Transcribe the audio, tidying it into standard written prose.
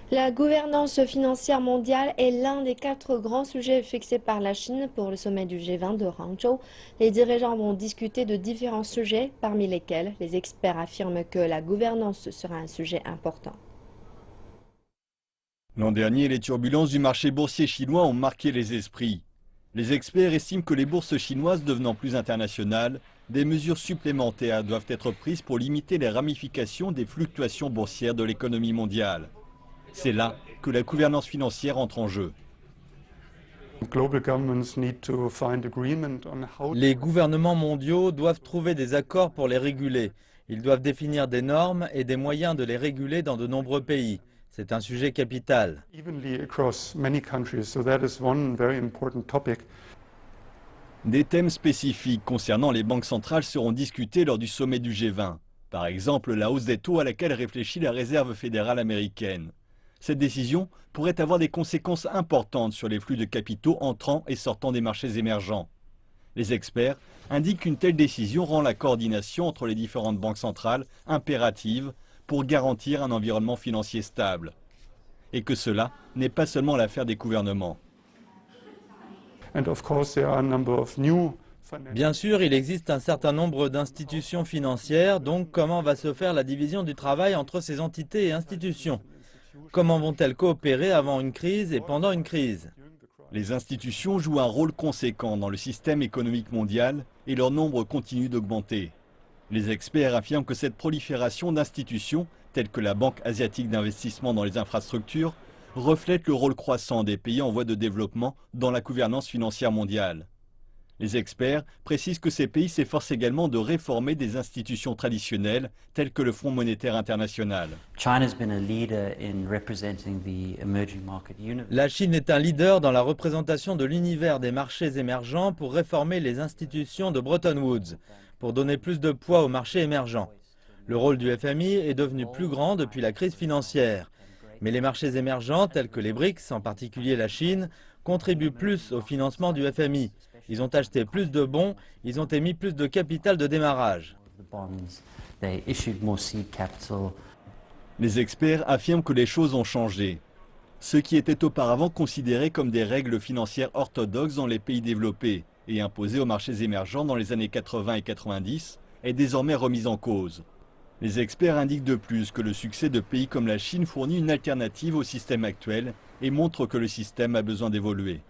La gouvernance financière mondiale est l'un des 4 grands sujets fixés par la Chine pour le sommet du G20 de Hangzhou. Les dirigeants vont discuter de différents sujets, parmi lesquels les experts affirment que la gouvernance sera un sujet important. L'an dernier, les turbulences du marché boursier chinois ont marqué les esprits. Les experts estiment que les bourses chinoises devenant plus internationales, des mesures supplémentaires doivent être prises pour limiter les ramifications des fluctuations boursières de l'économie mondiale. C'est là que la gouvernance financière entre en jeu. Les gouvernements mondiaux doivent trouver des accords pour les réguler. Ils doivent définir des normes et des moyens de les réguler dans de nombreux pays. C'est un sujet capital. Des thèmes spécifiques concernant les banques centrales seront discutés lors du sommet du G20. Par exemple, la hausse des taux à laquelle réfléchit la Réserve fédérale américaine. Cette décision pourrait avoir des conséquences importantes sur les flux de capitaux entrant et sortant des marchés émergents. Les experts indiquent qu'une telle décision rend la coordination entre les différentes banques centrales impérative pour garantir un environnement financier stable. Et que cela n'est pas seulement l'affaire des gouvernements. Bien sûr, il existe un certain nombre d'institutions financières, donc comment va se faire la division du travail entre ces entités et institutions? Comment vont-elles coopérer avant une crise et pendant une crise? Les institutions jouent un rôle conséquent dans le système économique mondial et leur nombre continue d'augmenter. Les experts affirment que cette prolifération d'institutions, telles que la Banque asiatique d'investissement dans les infrastructures, reflète le rôle croissant des pays en voie de développement dans la gouvernance financière mondiale. Les experts précisent que ces pays s'efforcent également de réformer des institutions traditionnelles telles que le Fonds monétaire international. La Chine est un leader dans la représentation de l'univers des marchés émergents pour réformer les institutions de Bretton Woods, pour donner plus de poids aux marchés émergents. Le rôle du FMI est devenu plus grand depuis la crise financière. Mais les marchés émergents, tels que les BRICS, en particulier la Chine, contribuent plus au financement du FMI. Ils ont acheté plus de bons, ils ont émis plus de capital de démarrage. Les experts affirment que les choses ont changé. Ce qui était auparavant considéré comme des règles financières orthodoxes dans les pays développés et imposées aux marchés émergents dans les années 80 et 90 est désormais remis en cause. Les experts indiquent de plus que le succès de pays comme la Chine fournit une alternative au système actuel et montre que le système a besoin d'évoluer.